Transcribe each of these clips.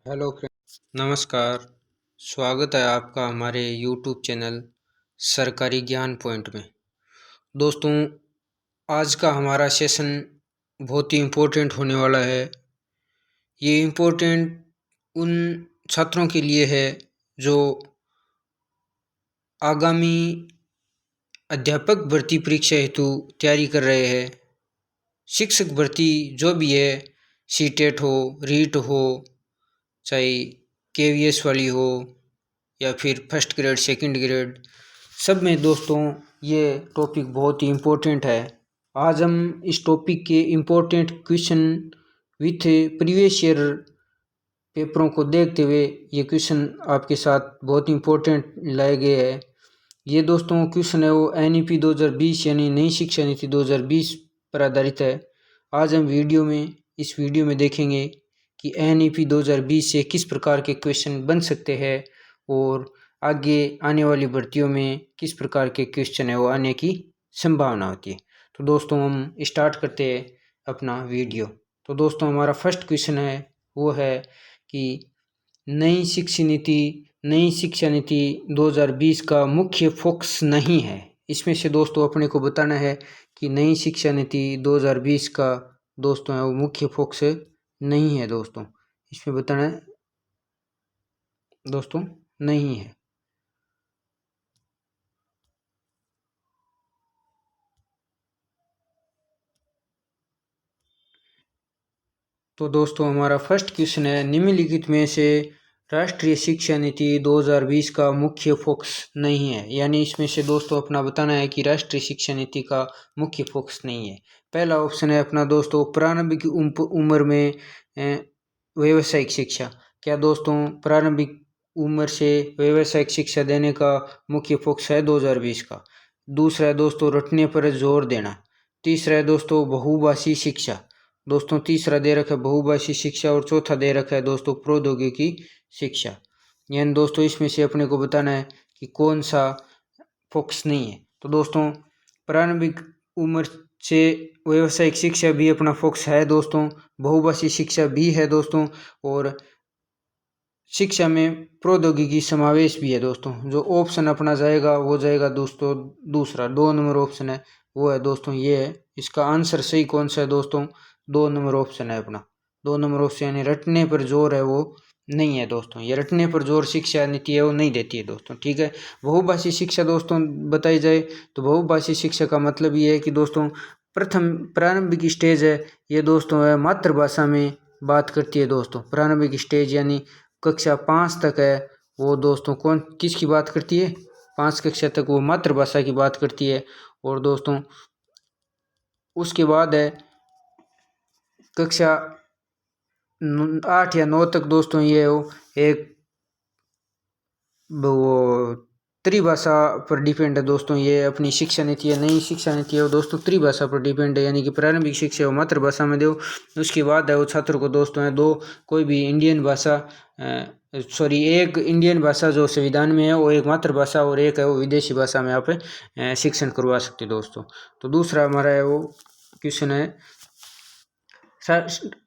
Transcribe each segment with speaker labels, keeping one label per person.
Speaker 1: Hello friend, नमस्कार। स्वागत है आपका हमारे यूट्यूब चैनल सरकारी ज्ञान पॉइंट में। दोस्तों, आज का हमारा सेशन बहुत ही इम्पोर्टेंट होने वाला है। ये इम्पोर्टेंट उन छात्रों के लिए है जो आगामी अध्यापक भर्ती परीक्षा हेतु तैयारी कर रहे हैं। शिक्षक भर्ती जो भी है, सीटेट हो, रीट हो, चाहे केवीएस वाली हो या फिर फर्स्ट ग्रेड सेकंड ग्रेड, सब में दोस्तों ये टॉपिक बहुत ही इम्पोर्टेंट है। आज हम इस टॉपिक के important question with previous year पेपरों को देखते हुए ये क्वेश्चन आपके साथ बहुत इम्पोर्टेंट लाए गए हैं। ये दोस्तों क्वेश्चन है वो एनईपी 2020 यानी नई शिक्षा नीति 2020 पर आधारित है। आज हम इस वीडियो में देखेंगे कि एनईपी 2020 से किस प्रकार के क्वेश्चन बन सकते हैं और आगे आने वाली भर्तियों में किस प्रकार के क्वेश्चन है वो आने की संभावना होती है। तो दोस्तों हम स्टार्ट करते हैं अपना वीडियो। तो दोस्तों हमारा फर्स्ट क्वेश्चन है वो है कि नई शिक्षा नीति 2020 का मुख्य फोकस नहीं है। इसमें से दोस्तों अपने को बताना है कि नई शिक्षा नीति 2020 का दोस्तों है वो मुख्य फोकस नहीं है। दोस्तों इसमें बताना है दोस्तों नहीं है। तो दोस्तों हमारा फर्स्ट क्वेश्चन है, निम्नलिखित में से राष्ट्रीय शिक्षा नीति 2020 का मुख्य फोकस नहीं है। यानी इसमें से दोस्तों अपना बताना है कि राष्ट्रीय शिक्षा नीति का मुख्य फोकस नहीं है। पहला ऑप्शन है अपना दोस्तों प्रारंभिक उम्र में व्यावसायिक शिक्षा। क्या दोस्तों प्रारंभिक उम्र से व्यावसायिक शिक्षा देने का मुख्य फोकस है 2020 का। दूसरा है दोस्तों रटने पर जोर देना। तीसरा है दोस्तों बहुभाषी शिक्षा। दोस्तों तीसरा दे रखा है बहुभाषी शिक्षा और चौथा दे रखा है दोस्तों प्रौद्योगिकी शिक्षा। यानी दोस्तों इसमें से अपने को बताना है कि कौन सा फोकस नहीं है। तो दोस्तों प्रारंभिक उम्र से व्यावसायिक शिक्षा भी अपना फोकस है दोस्तों, बहुभाषी शिक्षा भी है दोस्तों, और शिक्षा में प्रौद्योगिकी समावेश भी है दोस्तों। जो ऑप्शन अपना जाएगा वो जाएगा दोस्तों दूसरा, 2 नंबर ऑप्शन है वो है दोस्तों ये है। इसका आंसर सही कौन सा है दोस्तों, 2 नंबर ऑप्शन है अपना। 2 नंबर ऑप्शन यानी रटने पर जोर है वो नहीं है दोस्तों। ये रटने पर जोर शिक्षा नीति है वो नहीं देती है दोस्तों, ठीक है। बहुभाषी शिक्षा दोस्तों बताई जाए तो बहुभाषी शिक्षा का मतलब ये है कि दोस्तों प्रथम प्रारंभिक स्टेज है ये दोस्तों है मातृभाषा में बात करती है दोस्तों। प्रारंभिक स्टेज यानी कक्षा 5 तक है वो दोस्तों कौन किसकी बात करती है, 5 कक्षा तक वो मातृभाषा की बात करती है। और दोस्तों उसके बाद है कक्षा 8 या 9 तक दोस्तों ये हो एक वो त्रिभाषा पर डिपेंड है दोस्तों। ये अपनी शिक्षा नीति है, नई शिक्षा नीति है वो दोस्तों त्रिभाषा पर डिपेंड है। यानी कि प्रारंभिक शिक्षा वो मातृभाषा में दो, उसके बाद है वो छात्र को दोस्तों है दो कोई भी इंडियन भाषा एक इंडियन भाषा जो संविधान में है वो एक मातृभाषा और एक है वो विदेशी भाषा में आप शिक्षण करवा सकते दोस्तों। तो दूसरा हमारा है वो क्वेश्चन है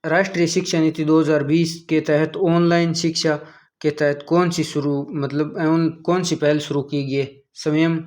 Speaker 1: राष्ट्रीय शिक्षा नीति 2020 के तहत ऑनलाइन शिक्षा के तहत कौन सी पहल शुरू की गई है। स्वयं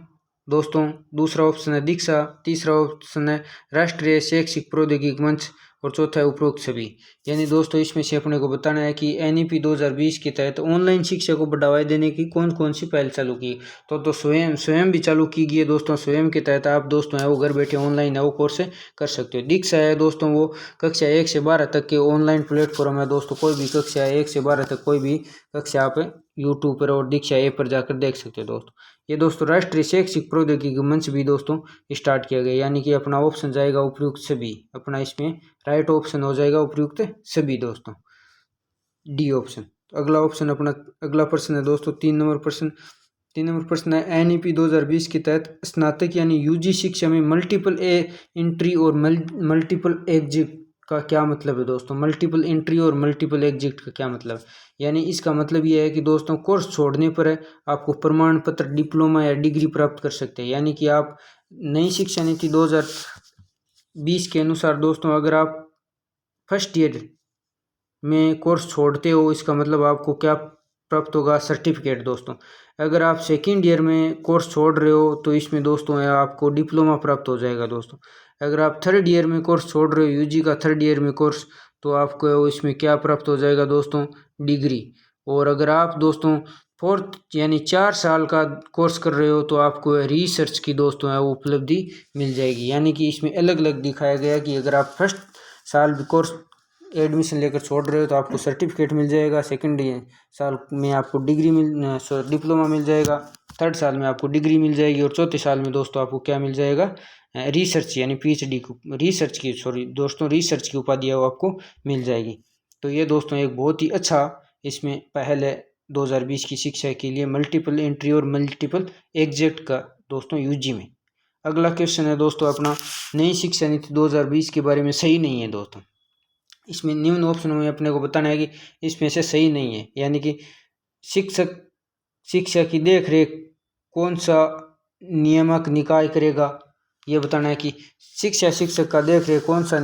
Speaker 1: दोस्तों, दूसरा ऑप्शन है दीक्षा, तीसरा ऑप्शन है राष्ट्रीय शैक्षिक प्रौद्योगिकी मंच और चौथा है उपरोक्त सभी। यानी दोस्तों इसमें से अपने को बताना है कि एनईपी 2020 के तहत ऑनलाइन शिक्षा को बढ़ावा देने की कौन कौन सी पहल चालू की। तो स्वयं भी चालू की गई है दोस्तों। स्वयं के तहत आप दोस्तों है वो घर बैठे ऑनलाइन है वो कोर्स कर सकते हो। दीक्षा है दोस्तों वो कक्षा 1 से 12 तक के ऑनलाइन प्लेटफॉर्म है दोस्तों। कोई भी कक्षा 1 से 12 तक कोई भी कक्षा आप यूट्यूब पर और दीक्षा ऐप पर जाकर देख सकते हो दोस्तों। ये दोस्तों राष्ट्रीय शैक्षिक प्रौद्योगिकी मंच भी दोस्तों स्टार्ट किया गया। यानी कि अपना ऑप्शन जाएगा उपयुक्त सभी, अपना इसमें राइट ऑप्शन हो जाएगा उपयुक्त सभी दोस्तों, डी ऑप्शन। तो अगला ऑप्शन अपना अगला प्रश्न है दोस्तों 3 नंबर प्रश्न है एनईपी 2020 के तहत स्नातक यानी यूजी शिक्षा में मल्टीपल एंट्री और मल्टीपल एग्जिट का क्या मतलब है दोस्तों। मल्टीपल एंट्री और मल्टीपल एग्जिट का क्या मतलब, यानी इसका मतलब ये है कि दोस्तों कोर्स छोड़ने पर आपको प्रमाण पत्र डिप्लोमा या डिग्री प्राप्त कर सकते हैं। यानी कि आप नई शिक्षा नीति 2020 के अनुसार दोस्तों अगर आप फर्स्ट ईयर में कोर्स छोड़ते हो, इसका मतलब आपको क्या प्राप्त होगा? सर्टिफिकेट दोस्तों। अगर आप सेकेंड ईयर में कोर्स छोड़ रहे हो तो इसमें दोस्तों आपको डिप्लोमा प्राप्त हो जाएगा दोस्तों। अगर आप थर्ड ईयर में कोर्स छोड़ रहे हो, यूजी का थर्ड ईयर में कोर्स, तो आपको इसमें क्या प्राप्त हो जाएगा दोस्तों? डिग्री। और अगर आप दोस्तों फोर्थ यानी 4 साल का कोर्स कर रहे हो तो आपको रिसर्च की दोस्तों है वो उपलब्धि मिल जाएगी। यानी कि इसमें अलग अलग दिखाया गया कि अगर आप फर्स्ट साल कोर्स एडमिशन लेकर छोड़ रहे हो तो आपको सर्टिफिकेट मिल जाएगा, सेकेंड साल में आपको डिप्लोमा मिल जाएगा, थर्ड साल में आपको डिग्री मिल जाएगी, और चौथे साल में दोस्तों आपको क्या मिल जाएगा? रिसर्च यानी पीएचडी रिसर्च की उपाधि है वो आपको मिल जाएगी। तो ये दोस्तों एक बहुत ही अच्छा इसमें पहल है 2020 की शिक्षा के लिए, मल्टीपल एंट्री और मल्टीपल एग्जिट का दोस्तों यूजी में। अगला क्वेश्चन है दोस्तों अपना, नई शिक्षा नीति 2020 के बारे में सही नहीं है दोस्तों। इसमें निम्न ऑप्शनों में अपने को बताना है कि इसमें से सही नहीं है। यानी कि शिक्षा की देख रेख कौन सा नियामक निकाय करेगा, ये बताना है कि शिक्षक का देख रेख कौन सा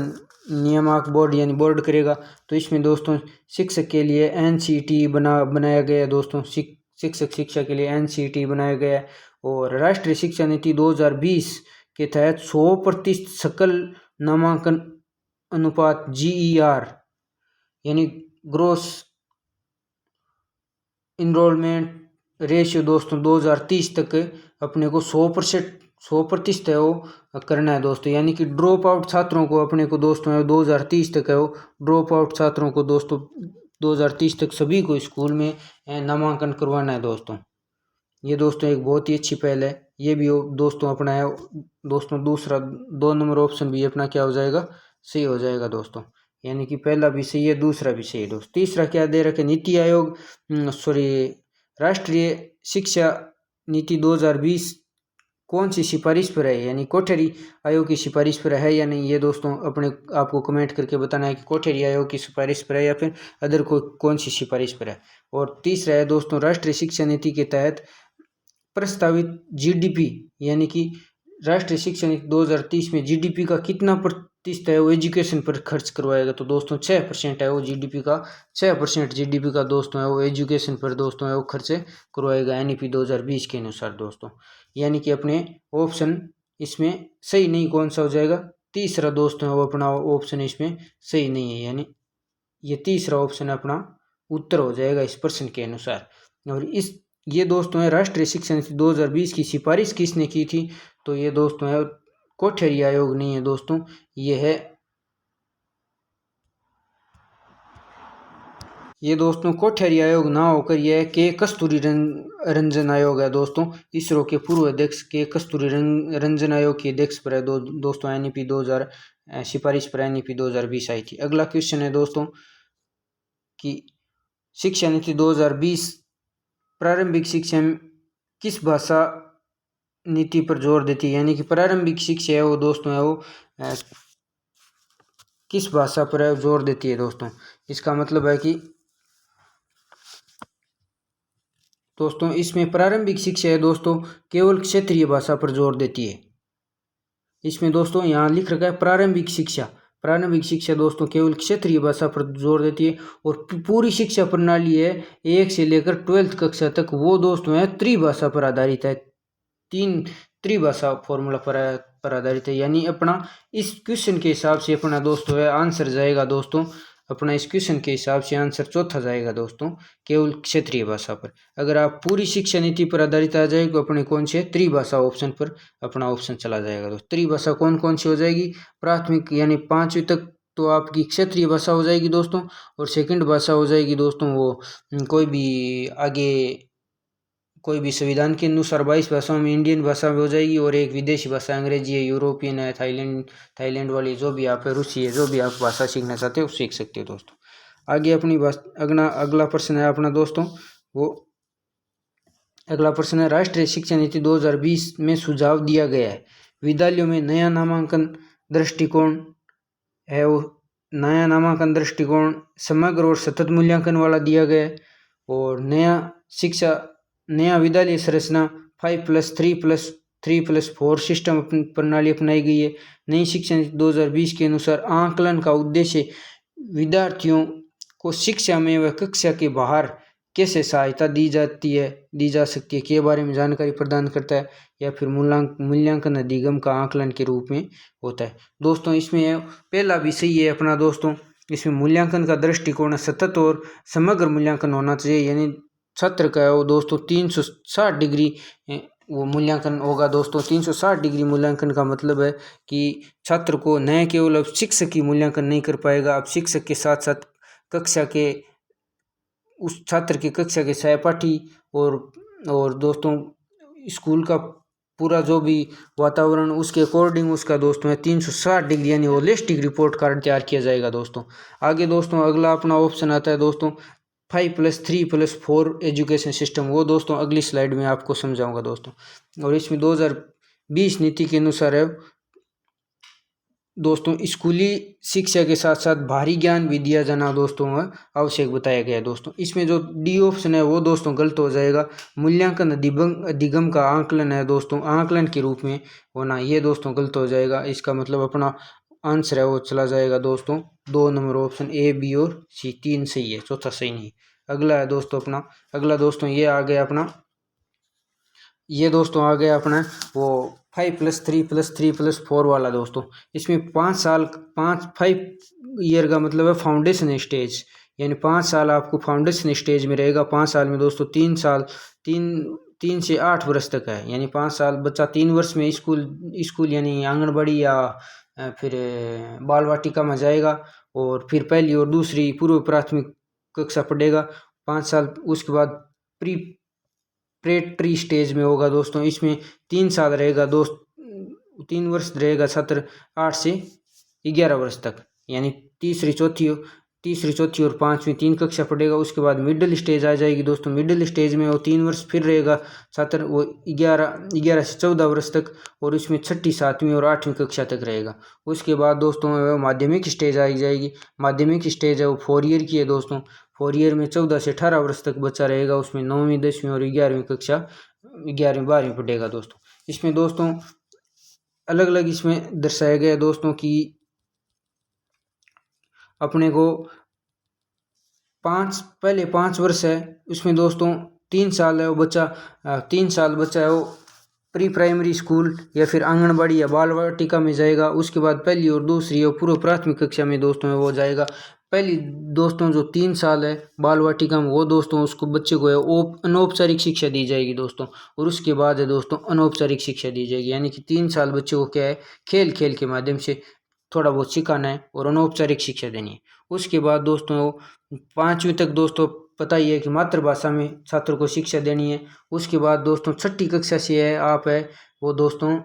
Speaker 1: नियामक बोर्ड यानी बोर्ड करेगा। तो इसमें दोस्तों शिक्षक के लिए एनसीटी बनाया गया दोस्तों, शिक्षक शिक्षा के लिए एनसीटी बनाया गया। और राष्ट्रीय शिक्षा नीति 2020 के तहत 100% सकल नामांकन अनुपात GER यानी ग्रोस इनरोलमेंट रेशियो दोस्तों 2030 तक अपने को 100% है वो करना है दोस्तों। यानी कि ड्रॉप आउट छात्रों को अपने को दोस्तों है 2030 तक है वो ड्रॉप आउट छात्रों को दोस्तों 2030 तक सभी को स्कूल में नामांकन करवाना है दोस्तों। ये दोस्तों एक बहुत ही अच्छी पहल है, ये भी दोस्तों अपना है दोस्तों। दूसरा 2 नंबर ऑप्शन भी अपना क्या हो जाएगा? सही हो जाएगा दोस्तों। यानी कि पहला भी सही है, दूसरा भी सही है दोस्तों। तीसरा क्या दे रखे? नीति आयोग राष्ट्रीय शिक्षा नीति 2020 कौन सी सिफारिश पर है, यानी कोठरी आयोग की सिफारिश पर है या नहीं? ये दोस्तों अपने आपको कमेंट करके बताना है कि कोठरी आयोग की सिफारिश पर है या फिर अदर कौन सी सिफारिश पर है। और तीसरा है दोस्तों, राष्ट्रीय शिक्षा नीति के तहत प्रस्तावित जीडीपी यानी कि राष्ट्रीय शिक्षा नीति 2030 में जीडीपी का कितना प्रतिशत है वो एजुकेशन पर खर्च करवाएगा? तो दोस्तों 6% है वो जीडीपी का, 6% जीडीपी का दोस्तों है वो एजुकेशन पर दोस्तों है वो खर्च करवाएगा एनईपी 2020 के अनुसार दोस्तों। यानी कि अपने ऑप्शन इसमें सही नहीं कौन सा हो जाएगा? तीसरा दोस्तों है वो अपना ऑप्शन इसमें सही नहीं है, यानी ये तीसरा ऑप्शन अपना उत्तर हो जाएगा इस प्रश्न के अनुसार। और ये दोस्तों है राष्ट्रीय शिक्षा नीति 2020 की सिफारिश किसने की थी? तो ये दोस्तों है कोठरी आयोग नहीं है दोस्तों, ये दोस्तों कोठरी आयोग ना होकर यह के कस्तूरी रंजन आयोग है दोस्तों। इसरो के पूर्व अध्यक्ष के कस्तूरी रंजन आयोग की अध्यक्ष पर है दोस्तों एनईपी 2000 सिफारिश पर एनईपी 2020 आई थी। अगला क्वेश्चन है दोस्तों कि शिक्षा नीति 2020 प्रारंभिक शिक्षा में किस भाषा नीति पर जोर देती है? यानी कि प्रारंभिक शिक्षा है वो दोस्तों है वो किस भाषा पर है जोर देती है दोस्तों? इसका मतलब है कि दोस्तों इसमें प्रारंभिक शिक्षा है दोस्तों केवल क्षेत्रीय भाषा पर जोर देती है। इसमें दोस्तों यहाँ लिख रखा है प्रारंभिक शिक्षा दोस्तों केवल क्षेत्रीय भाषा पर जोर देती है। और पूरी शिक्षा प्रणाली है 1 से लेकर 12वीं कक्षा तक वो दोस्तों है त्रिभाषा पर आधारित है, 3 त्रिभाषा फॉर्मूला पर आधारित है। यानी अपना इस क्वेश्चन के हिसाब से अपना दोस्तों है आंसर जाएगा दोस्तों, अपना इस क्वेश्चन के हिसाब से आंसर चौथा जाएगा दोस्तों केवल क्षेत्रीय भाषा पर। अगर आप पूरी शिक्षा नीति पर आधारित आ जाएगी तो अपने कौन से त्रिभाषा ऑप्शन पर अपना ऑप्शन चला जाएगा दोस्तों। त्रिभाषा कौन कौन सी हो जाएगी? प्राथमिक यानी 5वीं तक तो आपकी क्षेत्रीय भाषा हो जाएगी दोस्तों, और सेकंड भाषा हो जाएगी दोस्तों वो कोई भी संविधान के अनुसार 22 भाषाओं में इंडियन भाषा में हो जाएगी, और एक विदेशी भाषा अंग्रेजी है, यूरोपियन है, थाईलैंड वाली जो भी आप है, रूसी है, जो भी आप भाषा सीखना चाहते हो सीख सकते हो दोस्तों। आगे अपनी अगला प्रश्न है अपना दोस्तों वो अगला प्रश्न है राष्ट्रीय शिक्षा नीति 2020 में सुझाव दिया गया है विद्यालयों में नया नामांकन दृष्टिकोण है वो नया नामांकन दृष्टिकोण समग्र और सतत मूल्यांकन वाला दिया गया है। और नया विद्यालय संरचना 5+3+3+4 सिस्टम प्रणाली अपनाई गई है। नई शिक्षा नीति 2020 के अनुसार आंकलन का उद्देश्य विद्यार्थियों को शिक्षा में व कक्षा के बाहर कैसे सहायता दी जा सकती है के बारे में जानकारी प्रदान करता है, या फिर मूल्यांकन अधिगम का आकलन के रूप में होता है। दोस्तों इसमें पहला विषय ये अपना दोस्तों, इसमें मूल्यांकन का दृष्टिकोण सतत और समग्र मूल्यांकन होना चाहिए, यानी छात्र का है वो दोस्तों 360 डिग्री वो मूल्यांकन होगा दोस्तों। 360 डिग्री मूल्यांकन का मतलब है कि छात्र को न केवल अब शिक्षक की मूल्यांकन नहीं कर पाएगा, अब शिक्षक के साथ साथ कक्षा के उस छात्र की कक्षा के सहपाठी और दोस्तों स्कूल का पूरा जो भी वातावरण उसके अकॉर्डिंग उसका दोस्तों है 360 डिग्री यानी होलिस्टिक रिपोर्ट कार्ड तैयार किया जाएगा दोस्तों। आगे दोस्तों अगला अपना ऑप्शन आता है दोस्तों 5+3+4 एजुकेशन सिस्टम, वो दोस्तों अगली स्लाइड में आपको समझाऊंगा दोस्तों। और इसमें 2020 नीति के अनुसार है दोस्तों स्कूली शिक्षा के साथ साथ बाहरी ज्ञान भी दिया जाना दोस्तों आवश्यक बताया गया है दोस्तों। इसमें जो डी ऑप्शन है वो दोस्तों गलत हो जाएगा। मूल्यांकन अधिगम का आकलन है दोस्तों, आकलन के रूप में होना, ये दोस्तों गलत हो जाएगा। इसका मतलब अपना आंसर है वो चला जाएगा दोस्तों 2 नंबर ऑप्शन ए बी और सी, 3 सही है, चौथा सही नहीं। अगला है दोस्तों अपना, अगला दोस्तों ये आ गया अपना, ये दोस्तों आ गया अपना वो 5+3+3+4 वाला दोस्तों। इसमें 5 ईयर का मतलब है फाउंडेशन स्टेज, यानी 5 साल आपको फाउंडेशन स्टेज में रहेगा। 5 साल में दोस्तों 3 से 8 वर्ष तक है, यानी 5 साल बच्चा 3 वर्ष में स्कूल यानी आंगनबाड़ी या फिर बाल वाटिका में जाएगा, और फिर पहली और दूसरी पूर्व प्राथमिक कक्षा पढ़ेगा 5 साल। उसके बाद प्रेटरी स्टेज में होगा दोस्तों। इसमें 3 साल रहेगा 3 वर्ष रहेगा छात्र 8 से 11 वर्ष तक, यानी तीसरी चौथी और 5वीं 3 कक्षा पढ़ेगा। उसके बाद मिडिल स्टेज आ जाएगी दोस्तों। मिडिल स्टेज में वो 3 वर्ष फिर रहेगा छात्र, वो 11 से 14 वर्ष तक, और उसमें 6ठी 7वीं और 8वीं कक्षा तक रहेगा। उसके बाद दोस्तों माध्यमिक स्टेज आ जाएगी। माध्यमिक स्टेज है वो 4 ईयर की है दोस्तों। 4 ईयर में 14 से 18 वर्ष तक बच्चा रहेगा, उसमें 9वीं 10वीं और 11वीं कक्षा 11वीं 12वीं पढ़ेगा दोस्तों। इसमें दोस्तों अलग अलग इसमें दर्शाया गया दोस्तों कि अपने को पहले 5 वर्ष है, उसमें दोस्तों 3 साल है वो बच्चा 3 साल बच्चा है वो प्री प्राइमरी स्कूल या फिर आंगनबाड़ी या बाल वाटिका में जाएगा। उसके बाद पहली और दूसरी और पूर्व प्राथमिक कक्षा में दोस्तों वो जाएगा। पहली दोस्तों जो 3 साल है बाल वाटिका में, वो दोस्तों उसको बच्चे को है अनौपचारिक शिक्षा दी जाएगी दोस्तों, और उसके बाद है दोस्तों अनौपचारिक शिक्षा दी जाएगी, यानी कि 3 साल बच्चे को क्या है खेल के माध्यम से थोड़ा बहुत सिखाना है और अनौपचारिक शिक्षा देनी है। उसके बाद दोस्तों 5वीं तक दोस्तों पता ही है कि मातृभाषा में छात्र को शिक्षा देनी है। उसके बाद दोस्तों 6ठी कक्षा से है आप है वो दोस्तों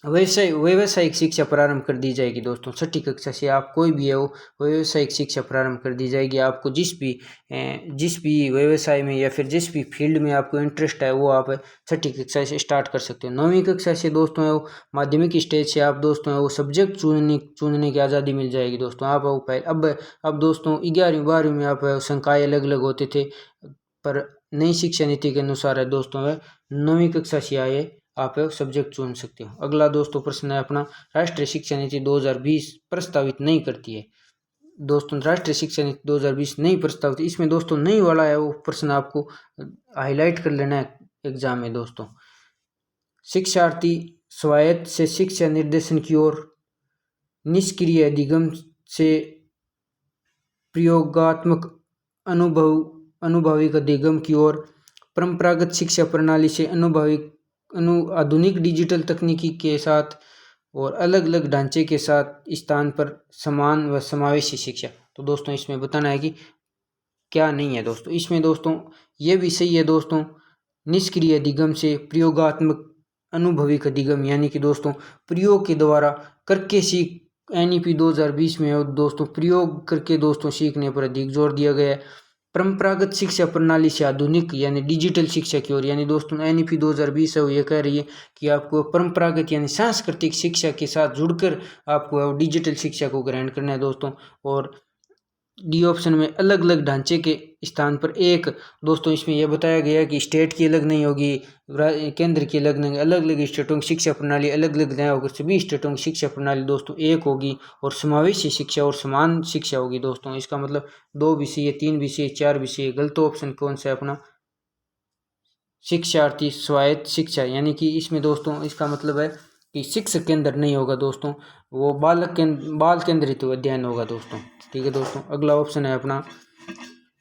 Speaker 1: व्यावसायिक शिक्षा प्रारंभ कर दी जाएगी दोस्तों। 6ठी कक्षा से आप कोई भी है वो व्यावसायिक शिक्षा प्रारंभ कर दी जाएगी। आपको जिस भी व्यवसाय में या फिर जिस भी फील्ड में आपको इंटरेस्ट है वो आप 6ठी कक्षा से स्टार्ट कर सकते हो। 9वीं कक्षा से दोस्तों है वो माध्यमिक स्टेज से आप दोस्तों है वो सब्जेक्ट चुनने की आज़ादी मिल जाएगी दोस्तों। आप अब दोस्तों 11वीं 12वीं में आप संकाय अलग अलग होते थे, पर नई शिक्षा नीति के अनुसार है दोस्तों 9वीं कक्षा से आए आप सब्जेक्ट चुन सकते हो। अगला दोस्तों प्रश्न है अपना, राष्ट्रीय शिक्षा नीति 2020 प्रस्तावित नहीं करती है दोस्तों। राष्ट्रीय शिक्षा नीति 2020 नहीं प्रस्तावित, इसमें दोस्तों नहीं वाला है वो प्रश्न आपको हाईलाइट कर लेना है एग्जाम में दोस्तों। शिक्षार्थी स्वायत्त से शिक्षा निर्देशन की ओर, निष्क्रिय अधिगम से प्रयोगात्मक अनुभविक अधिगम की ओर, परंपरागत शिक्षा प्रणाली से आधुनिक डिजिटल तकनीकी के साथ और अलग अलग ढांचे के साथ स्थान पर समान व समावेशी शिक्षा। तो दोस्तों इसमें बताना है कि क्या नहीं है दोस्तों। इसमें दोस्तों ये भी सही है दोस्तों, निष्क्रिय अधिगम से प्रयोगात्मक अनुभविक अधिगम, यानी कि दोस्तों प्रयोग के द्वारा करके सीख। NEP 2020 में दोस्तों प्रयोग करके दोस्तों सीखने पर अधिक जोर दिया गया है। परंपरागत शिक्षा प्रणाली से आधुनिक यानी डिजिटल शिक्षा की ओर, यानी दोस्तों NEP 2020 है वो ये कह रही है कि आपको परंपरागत यानी सांस्कृतिक शिक्षा के साथ जुड़कर आपको डिजिटल शिक्षा को ग्रहण करना है दोस्तों। और डी ऑप्शन में अलग अलग ढांचे के स्थान पर एक। दोस्तों इसमें यह बताया गया कि स्टेट की अलग नहीं होगी, केंद्र की अलग नहीं, अलग अलग स्टेटों की शिक्षा प्रणाली अलग अलग नहीं होगी, सभी स्टेटों की शिक्षा प्रणाली दोस्तों एक होगी और समावेशी शिक्षा और समान शिक्षा होगी। दोस्तों इसका मतलब 2 विषय, 3 विषय, 4 विषय। गलत ऑप्शन कौन सा है अपना? शिक्षार्थी स्वायत्त शिक्षा, यानी कि इसमें दोस्तों इसका मतलब है कि शिक्षक केंद्र नहीं होगा दोस्तों, वो बाल केंद्रित अध्ययन होगा दोस्तों। ठीक है दोस्तों, अगला ऑप्शन है अपना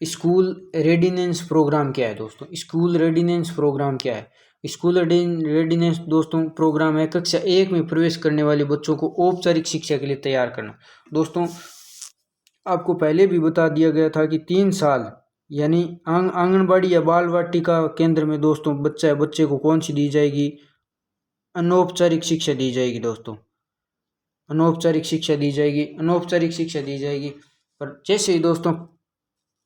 Speaker 1: स्कूल रेडिनेंस प्रोग्राम क्या है दोस्तों? स्कूल रेडिनेंस प्रोग्राम क्या है? स्कूल रेडिनेंस दोस्तों प्रोग्राम है कक्षा 1 में प्रवेश करने वाले बच्चों को औपचारिक शिक्षा के लिए तैयार करना। दोस्तों आपको पहले भी बता दिया गया था कि 3 साल यानी आंगनबाड़ी या बाल वाटिका केंद्र में दोस्तों बच्चे को कौन सी दी जाएगी? अनौपचारिक शिक्षा दी जाएगी दोस्तों, अनौपचारिक शिक्षा दी जाएगी, अनौपचारिक शिक्षा दी जाएगी। पर जैसे ही दोस्तों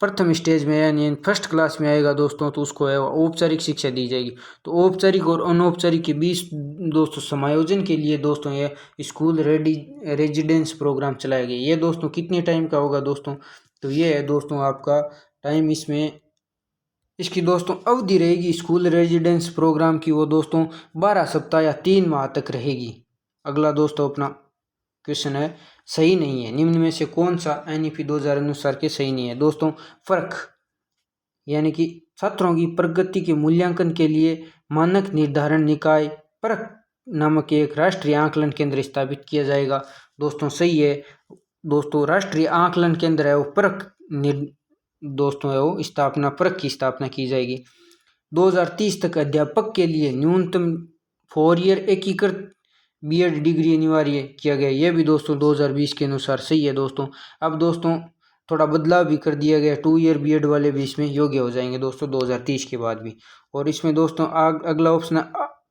Speaker 1: प्रथम स्टेज में यानी फर्स्ट क्लास में आएगा दोस्तों, तो उसको है औपचारिक शिक्षा दी जाएगी। तो औपचारिक और अनौपचारिक के बीच दोस्तों समायोजन के लिए दोस्तों ये स्कूल रेजिडेंस प्रोग्राम चलाया गया। ये दोस्तों कितने टाइम का होगा दोस्तों? तो ये है दोस्तों आपका टाइम, इसमें इसकी दोस्तों अवधि रहेगी स्कूल रेजिडेंस प्रोग्राम की, वो दोस्तों 12 सप्ताह या 3 माह तक रहेगी। अगला दोस्तों अपना क्वेश्चन है सही नहीं है, निम्न में से कौन सा एनईपी 2000 अनुसार के सही नहीं है? दोस्तों फर्क यानी कि छात्रों की प्रगति के मूल्यांकन के लिए मानक निर्धारण निकाय परख नामक एक राष्ट्रीय आकलन केंद्र स्थापित किया जाएगा। दोस्तों सही है दोस्तों, राष्ट्रीय आकलन केंद्र है वो परख दोस्तों है वो स्थापना, परख की स्थापना की जाएगी। 2030 तक अध्यापक के लिए न्यूनतम 4 ईयर एकीकृत बीएड डिग्री अनिवार्य किया गया। यह भी दोस्तों 2020 के अनुसार सही है दोस्तों। अब दोस्तों थोड़ा बदलाव भी कर दिया गया, 2 ईयर बीएड वाले भी इसमें योग्य हो जाएंगे दोस्तों 2030 के बाद भी। और इसमें दोस्तों अगला ऑप्शन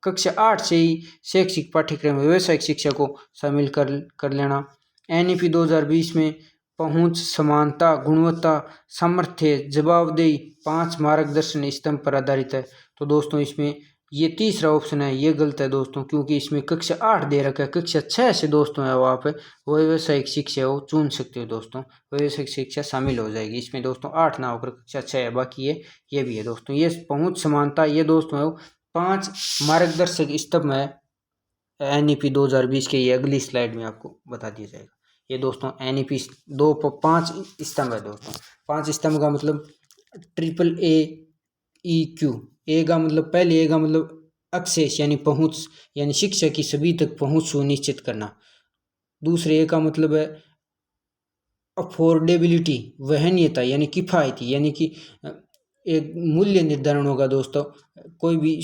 Speaker 1: कक्षा 8 से ही शैक्षिक पाठ्यक्रम में व्यावसायिक शिक्षा को शामिल कर लेना। एनईपी 2020 में पहुंच, समानता, गुणवत्ता, सामर्थ्य, जवाबदेही 5 मार्गदर्शन स्तंभ पर आधारित है। तो दोस्तों इसमें ये तीसरा ऑप्शन है ये गलत है दोस्तों, क्योंकि इसमें कक्षा 8 दे रखा है। कक्षा 6 से दोस्तों है वहाँ पे व्यावसायिक शिक्षा वो चुन सकते हो दोस्तों, व्यावसायिक शिक्षा शामिल हो जाएगी इसमें दोस्तों। 8 ना होकर कक्षा 6 है, बाकी ये भी है दोस्तों। ये पहुंच, समानता ये दोस्तों है 5 मार्गदर्शक स्तंभ है एनईपी 2020 के। ये अगली स्लाइड में आपको बता दिया जाएगा। ये दोस्तों एनईपी 5 स्तंभ है दोस्तों। 5 स्तंभ का मतलब AAEQ। ए का मतलब पहले ए का मतलब एक्सेस यानी पहुंच, यानी शिक्षा की सभी तक पहुंच सुनिश्चित करना। दूसरे ए का मतलब है अफोर्डेबिलिटी, वहनीयता यानी किफ़ायती, यानी कि एक मूल्य निर्धारण होगा दोस्तों। कोई भी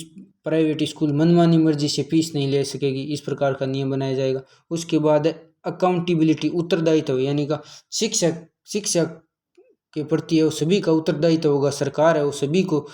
Speaker 1: प्राइवेट स्कूल मनमानी मर्जी से फीस नहीं ले सकेगी, इस प्रकार का नियम बनाया जाएगा। उसके बाद अकाउंटेबिलिटी, उत्तरदायित्व, यानी का शिक्षक के प्रति वो सभी का उत्तरदायित्व होगा। सरकार है वो सभी को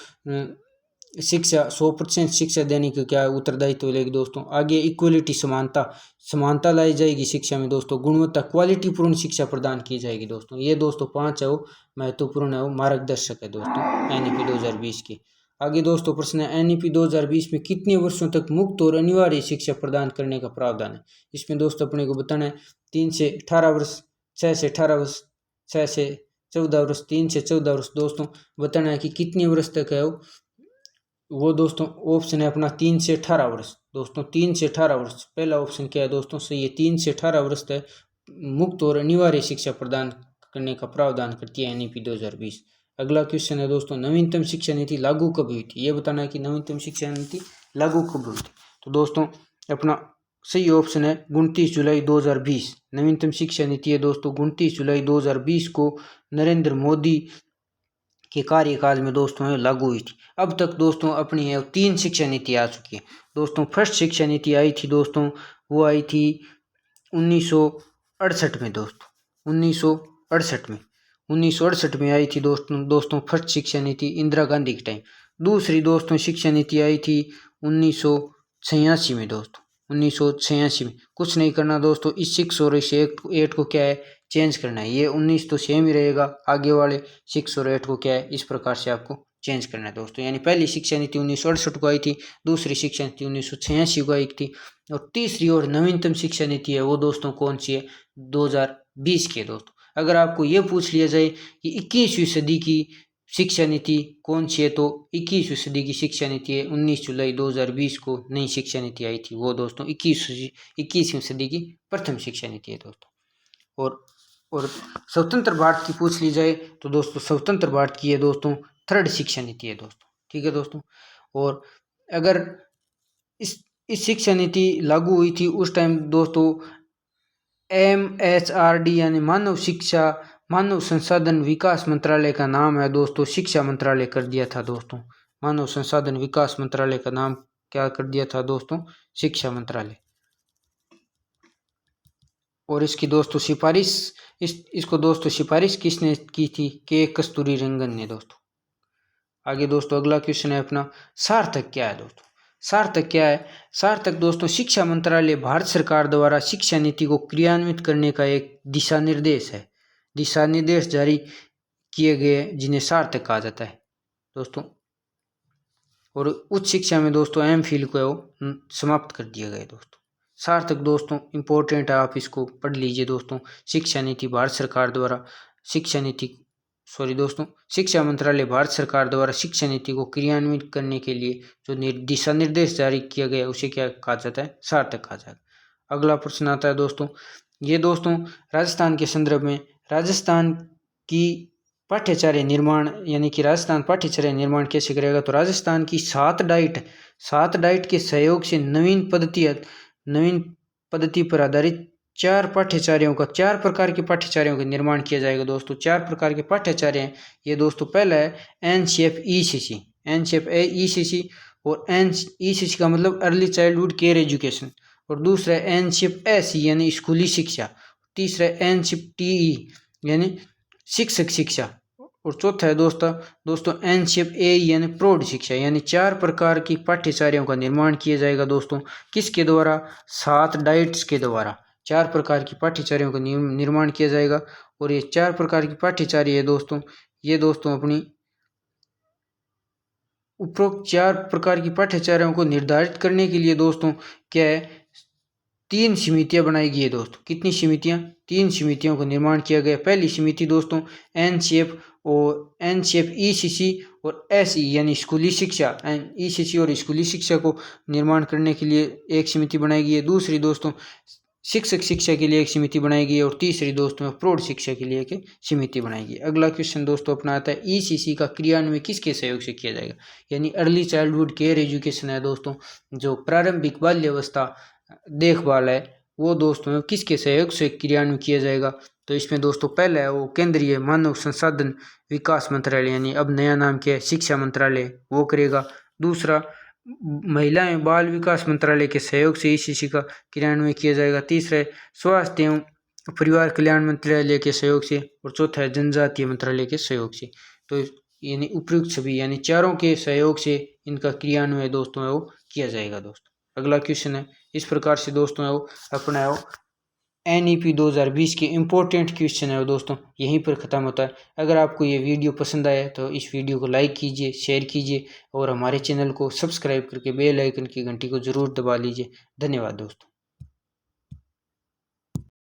Speaker 1: शिक्षा 100% शिक्षा देने का क्या उत्तरदायित्व लेगी दोस्तों। आगे इक्वलिटी, समानता लाई जाएगी शिक्षा में दोस्तों। गुणवत्ता, क्वालिटी पूर्ण शिक्षा प्रदान की जाएगी दोस्तों। ये दोस्तों 5 है वो महत्वपूर्ण है, वो मार्गदर्शक है दोस्तों एनईपी 2020 के। आगे दोस्तों प्रश्न है एनईपी 2020 में कितने वर्षों तक मुक्त और अनिवार्य शिक्षा प्रदान करने का प्रावधान है? इसमें दोस्तों अपने को बताना है 3 से 18 वर्ष, 6 से 18 वर्ष, 6 से 14 वर्ष, 3 से 14 वर्ष। दोस्तों बताना है कि कितने वर्ष तक है वो दोस्तों ऑप्शन है अपना 3 से 18 वर्ष दोस्तों। 3 से 18 वर्ष पहला ऑप्शन क्या है दोस्तों? सही है, 3 से 18 वर्ष तक मुक्त और अनिवार्य शिक्षा प्रदान करने का प्रावधान करती है एनईपी 2020। अगला क्वेश्चन है दोस्तों नवीनतम शिक्षा नीति लागू कब हुई थी? ये बताना है कि नवीनतम शिक्षा नीति लागू कब हुई थी। तो दोस्तों अपना सही ऑप्शन है 29 जुलाई 2020। नवीनतम शिक्षा नीति है दोस्तों 29 जुलाई 2020 को नरेंद्र मोदी के कार्यकाल में दोस्तों है लागू हुई थी। अब तक दोस्तों अपनी 3 शिक्षा नीति आ चुकी है दोस्तों। फर्स्ट शिक्षा नीति आई थी दोस्तों, वो आई थी 1968 में दोस्तों, 1968 में आई थी दोस्तों फर्स्ट शिक्षा नीति इंदिरा गांधी के टाइम। दूसरी दोस्तों शिक्षा नीति आई थी 1986 में दोस्तों, 1986 में। कुछ नहीं करना दोस्तों, इस 6 और इस 8 को क्या है चेंज करना है। ये 19 तो सेम ही रहेगा, आगे वाले 6 और 8 को क्या है इस प्रकार से आपको चेंज करना है दोस्तों। यानी पहली शिक्षा नीति 1968 को आई थी, दूसरी शिक्षा नीति 1986 को आई थी, और तीसरी और नवीनतम शिक्षा नीति है वो दोस्तों कौन सी है? 2020 की है दोस्तों। अगर आपको ये पूछ लिया जाए कि 21वीं सदी की शिक्षा नीति कौन सी है, तो 21वीं सदी की शिक्षा नीति है। 19 जुलाई 2020 को नई शिक्षा नीति आई थी, वो दोस्तों 21वीं सदी की प्रथम शिक्षा नीति है दोस्तों। और स्वतंत्र भारत की पूछ ली जाए तो दोस्तों स्वतंत्र भारत की है दोस्तों थर्ड शिक्षा नीति है दोस्तों, ठीक है दोस्तों। और अगर इस शिक्षा नीति लागू हुई थी उस टाइम दोस्तों MHRD यानी मानव संसाधन विकास मंत्रालय का नाम है दोस्तों शिक्षा मंत्रालय कर दिया था दोस्तों। मानव संसाधन विकास मंत्रालय का नाम क्या कर दिया था दोस्तों, शिक्षा मंत्रालय। और इसकी दोस्तों सिफारिश इसको दोस्तों सिफारिश किसने की थी, के कस्तूरी रंगन ने दोस्तों। आगे दोस्तों अगला क्वेश्चन है अपना, सार्थक क्या है दोस्तों। सार्थक क्या है, सार्थक दोस्तों शिक्षा मंत्रालय भारत सरकार द्वारा शिक्षा नीति को क्रियान्वित करने का एक दिशा निर्देश है, दिशा निर्देश जारी किए गए जिन्हें सार्थक कहा जाता है दोस्तों। और उच्च शिक्षा में दोस्तों MPhil को समाप्त कर दिया गया दोस्तों। सार्थक दोस्तों इंपॉर्टेंट है, आप इसको पढ़ लीजिए दोस्तों। शिक्षा नीति भारत सरकार द्वारा शिक्षा मंत्रालय भारत सरकार द्वारा शिक्षा नीति को क्रियान्वित करने के लिए जो दिशा निर्देश जारी किया गया उसे क्या कहा जाता है, सार्थक कहा जाता है। अगला प्रश्न आता है दोस्तों, ये दोस्तों राजस्थान के संदर्भ में राजस्थान की पाठ्यचर्या निर्माण यानी कि राजस्थान पाठ्यचर्या निर्माण कैसे करेगा, तो राजस्थान की 7 डाइट के सहयोग से नवीन पद्धति पर आधारित 4 प्रकार के पाठ्यचर्यों का निर्माण किया जाएगा दोस्तों। 4 प्रकार के पाठ्यचर्या हैं ये दोस्तों। पहला है NCF ECC और ECC का मतलब अर्ली चाइल्डहुड केयर एजुकेशन, और दूसरा है NCF SE यानी स्कूली शिक्षा, तीसरा है NCF TE यानी शिक्षक शिक्षा, और चौथा है दोस्तों NCF AE यानी प्रौढ़ शिक्षा। यानी 4 प्रकार की पाठ्यचर्यों का निर्माण किया जाएगा दोस्तों। किसके द्वारा, 7 डाइट्स के द्वारा 4 प्रकार की पाठ्यचर्यों का निर्माण किया जाएगा। और ये 4 प्रकार की पाठ्यचर्या है दोस्तों, ये दोस्तों अपनी उपरोक्त 4 प्रकार की पाठ्यचर्याओं को निर्धारित करने के लिए दोस्तों क्या है, 3 समितियां बनाई गई है दोस्तों। कितनी समितियां, 3 समितियों का निर्माण किया गया। पहली समिति दोस्तों NCF ECC और SE यानी स्कूली शिक्षा, ECC और स्कूली शिक्षा को निर्माण करने के लिए एक समिति बनाई गई है। दूसरी दोस्तों शिक्षक शिक्षा के लिए एक समिति बनाई गई है, और तीसरी दोस्तों प्रौढ़ शिक्षा के लिए एक समिति बनाई गई। अगला क्वेश्चन दोस्तों अपना आता है, ECC का क्रियान्वयन किसके सहयोग से किया जाएगा, यानी अर्ली चाइल्डहुड केयर एजुकेशन है दोस्तों, जो प्रारंभिक बाल्यावस्था देखभाल है वो दोस्तों किसके सहयोग से क्रियान्वयन किया जाएगा। तो इसमें दोस्तों पहला है वो केंद्रीय मानव संसाधन विकास मंत्रालय यानी अब नया नाम क्या है, शिक्षा मंत्रालय, वो करेगा। दूसरा महिला एवं बाल विकास मंत्रालय के सहयोग से ECC का क्रियान्वयन किया जाएगा। तीसरा है स्वास्थ्य एवं परिवार कल्याण मंत्रालय के सहयोग से, और चौथा है जनजातीय मंत्रालय के सहयोग से। तो यानी उपयुक्त सभी यानी चारों के सहयोग से इनका क्रियान्वयन दोस्तों है वो किया जाएगा दोस्तों। अगला क्वेश्चन है इस प्रकार से दोस्तों है वो अपना NEP 2020 के इम्पोर्टेंट क्वेश्चन है दोस्तों यहीं पर ख़त्म होता है। अगर आपको ये वीडियो पसंद आया तो इस वीडियो को लाइक कीजिए, शेयर कीजिए, और हमारे चैनल को सब्सक्राइब करके बेल आइकन की घंटी को ज़रूर दबा लीजिए। धन्यवाद दोस्तों।